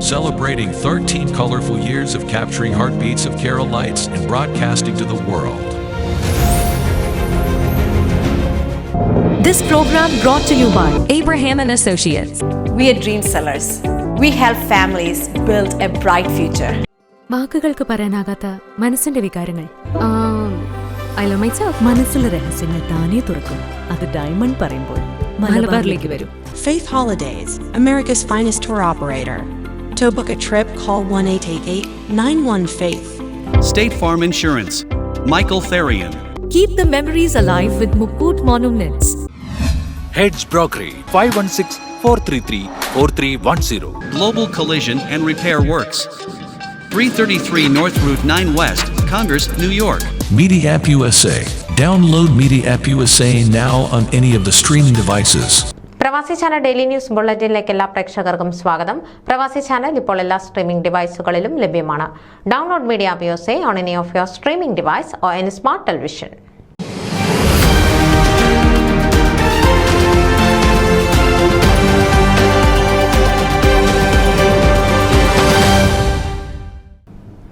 celebrating 13 colorful years of capturing heartbeats of Keralites and broadcasting to the world. This program brought to you by Abraham and Associates. We are dream sellers. We help families build a bright future. വാക്കുകൾക്ക് പറയാനാകാത്ത മനസ്സിന്റെ വികാരങ്ങൾ. I love myself. മനസ്സിലെ രഹസ്യങ്ങൾ താനേ തുറക്കും. അത് diamond പറയുമ്പോൾ മലബാറിലേക്ക് വരും. Faith Holidays, America's finest tour operator. To book a trip, call 1-888-91-FAITH. State Farm Insurance, Michael Therian. Keep the memories alive with Mukut Monuments. Heads Brokery 516-433-4310. Global Collision and Repair Works, 333 North Route 9 West, Congress, New York. Media App USA. Download Media App USA now on any of the streaming devices. പ്രവാസി channel daily news ബുള്ളറ്റിനിലേക്ക് എല്ലാ പ്രേക്ഷകർക്കും സ്വാഗതം. പ്രവാസി channel ഇപ്പോൾ എല്ലാ streaming ഡിവൈസുകളിലും ലഭ്യമാണ്. Download media app USA on any of your streaming device or any smart television.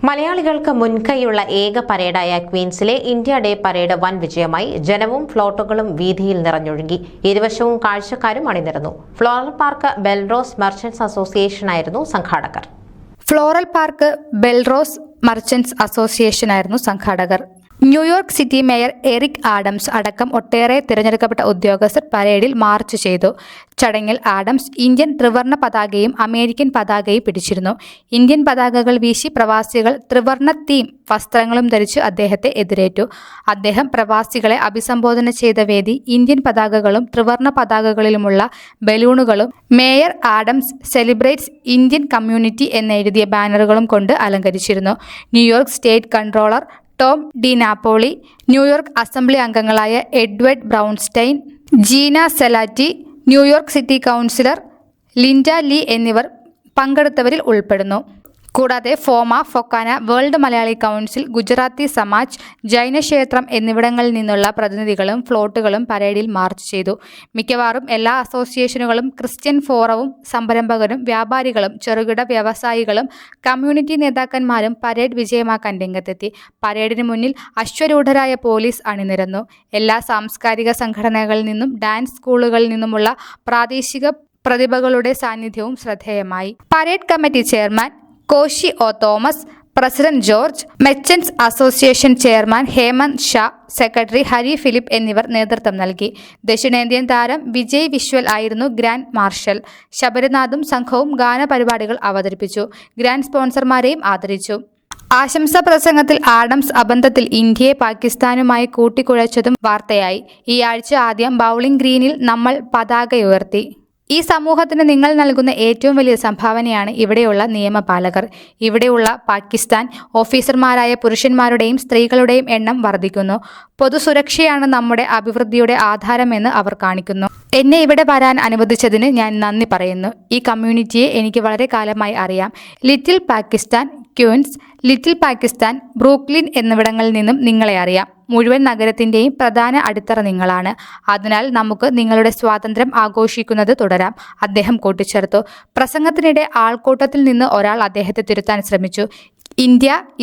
മലയാളികൾക്ക് മുൻകൈയുള്ള ഏക പരേഡായ ക്വീൻസിലെ ഇന്ത്യ ഡേ പരേഡ് വൻ വിജയമായി. ജനവും ഫ്ലോട്ടുകളും വീതിയിൽ നിറഞ്ഞൊഴുകി. ഇരുവശവും കാഴ്ചക്കാരും അണിനിരന്നു. ഫ്ലോറൽ പാർക്ക് ബെൽറോസ് മർച്ചന്റ്സ് അസോസിയേഷനായിരുന്നു സംഘാടകർ. New York city mayor Eric Adams അടക്കം ഒട്ടേറെ തിരഞ്ഞെടുക്കപ്പെട്ട ഉദ്യോഗസ്ഥർ പരേഡിൽ മാർച്ച് ചെയ്തു. ചടങ്ങിൽ ആഡംസ് ഇന്ത്യൻ ത്രിവർണ്ണ പതാകയും അമേരിക്കൻ പതാകയും പിടിച്ചിരുന്നു. ഇന്ത്യൻ പതാകകൾ വീശി പ്രവാസികൾ ത്രിവർണ്ണ തീം വസ്ത്രങ്ങളും ധരിച്ച് അദ്ദേഹത്തെ എതിരേറ്റു. അദ്ദേഹം പ്രവാസികളെ അഭിസംബോധന ചെയ്ത വേദി ഇന്ത്യൻ പതാകകളും ത്രിവർണ്ണ പതാകകളിലുമുള്ള ബലൂണുകളും mayor Adams celebrates Indian community എന്നെഴുതിയ ബാനറുകളും കൊണ്ട് അലങ്കരിച്ചിരുന്നു. New York state controller Tom Di Napoli, New York assembly അംഗങ്ങളായ Edward Brownstein, Gina Sillitti, New York city councillor Linda Lee എന്നിവർ പങ്കെടുത്തവരിൽ ഉൾപ്പെടുന്നു. കൂടാതെ FOMAA, FOKANA, world Malayali council, Gujarati Samaj, ജൈനക്ഷേത്രം എന്നിവിടങ്ങളിൽ നിന്നുള്ള പ്രതിനിധികളും ഫ്ലോട്ടുകളും പരേഡിൽ മാർച്ച് ചെയ്തു. മിക്കവാറും എല്ലാ അസോസിയേഷനുകളും ക്രിസ്ത്യൻ ഫോറവും സംരംഭകരും വ്യാപാരികളും ചെറുകിട വ്യവസായികളും കമ്മ്യൂണിറ്റി നേതാക്കന്മാരും പരേഡ് വിജയമാക്കാൻ രംഗത്തെത്തി. പരേഡിന് മുന്നിൽ അശ്വരൂഢരായ പോലീസ് അണിനിരന്നു. എല്ലാ സാംസ്കാരിക സംഘടനകളിൽ നിന്നും ഡാൻസ് സ്കൂളുകളിൽ നിന്നുമുള്ള പ്രാദേശിക പ്രതിഭകളുടെ സാന്നിധ്യവും ശ്രദ്ധേയമായി. Parade committee chairman Koshy O Thomas, president George, merchants association chairman Hemant Shah, secretary Hari Philip എന്നിവർ നേതൃത്വം നൽകി. ദക്ഷിണേന്ത്യൻ താരം വിജയ് വിശ്വൽ ആയിരുന്നു ഗ്രാൻഡ് മാർഷൽ. ശബരിനാഥും സംഘവും ഗാനപരിപാടികൾ അവതരിപ്പിച്ചു. ഗ്രാൻഡ് സ്പോൺസർമാരെയും ആദരിച്ചു. ആശംസാ പ്രസംഗത്തിൽ ആഡംസ് അബദ്ധത്തിൽ ഇന്ത്യയെ പാകിസ്ഥാനുമായി കൂട്ടിക്കുഴച്ചതും വാർത്തയായി. ഈ ആഴ്ച ആദ്യം ബൗളിംഗ് ഗ്രീനിൽ നമ്മൾ പതാകയുയർത്തി. ഈ സമൂഹത്തിന് നിങ്ങൾ നൽകുന്ന ഏറ്റവും വലിയ സംഭാവനയാണ് ഇവിടെയുള്ള നിയമപാലകർ. ഇവിടെയുള്ള പാകിസ്ഥാൻ ഓഫീസർമാരായ പുരുഷന്മാരുടെയും സ്ത്രീകളുടെയും എണ്ണം വർദ്ധിക്കുന്നു. പൊതുസുരക്ഷയാണ് നമ്മുടെ അഭിവൃദ്ധിയുടെ ആധാരമെന്ന് അവർ കാണിക്കുന്നു. എന്നെ ഇവിടെ വരാൻ അനുവദിച്ചതിന് ഞാൻ നന്ദി പറയുന്നു. ഈ കമ്മ്യൂണിറ്റിയെ എനിക്ക് വളരെ കാലമായി അറിയാം. ലിറ്റിൽ പാകിസ്ഥാൻ, ക്യൂൻസ്, ലിറ്റിൽ പാകിസ്ഥാൻ, ബ്രൂക്ലിൻ എന്നിവിടങ്ങളിൽ നിന്നും നിങ്ങളെ അറിയാം. മുഴുവൻ നഗരത്തിൻ്റെയും പ്രധാന അടിത്തറ നിങ്ങളാണ്. അതിനാൽ നമുക്ക് നിങ്ങളുടെ സ്വാതന്ത്ര്യം ആഘോഷിക്കുന്നത് തുടരാം, അദ്ദേഹം കൂട്ടിച്ചേർത്തു. പ്രസംഗത്തിനിടെ ആൾക്കൂട്ടത്തിൽ നിന്ന് ഒരാൾ അദ്ദേഹത്തെ തിരുത്താൻ ശ്രമിച്ചു.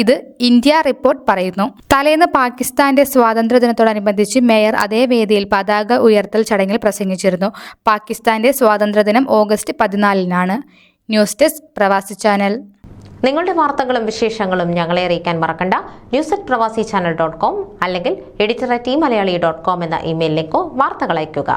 ഇത് ഇന്ത്യ റിപ്പോർട്ട് പറയുന്നു. തലേന്ന് പാകിസ്ഥാന്റെ സ്വാതന്ത്ര്യദിനത്തോടനുബന്ധിച്ച് മേയർ അതേ വേദിയിൽ പതാക ഉയർത്തൽ ചടങ്ങിൽ പ്രസംഗിച്ചിരുന്നു. പാകിസ്ഥാന്റെ സ്വാതന്ത്ര്യദിനം ഓഗസ്റ്റ് 14-നാണ്. ന്യൂസ് ഡെസ്ക് പ്രവാസി ചാനൽ. നിങ്ങളുടെ വാർത്തകളും വിശേഷങ്ങളും ഞങ്ങളെ അറിയിക്കാൻ മറക്കണ്ട. news@pravasichannel.com അല്ലെങ്കിൽ editor@tmalayaali.com എന്ന ഇമെയിലിലേക്കോ വാർത്തകൾ അയയ്ക്കുക.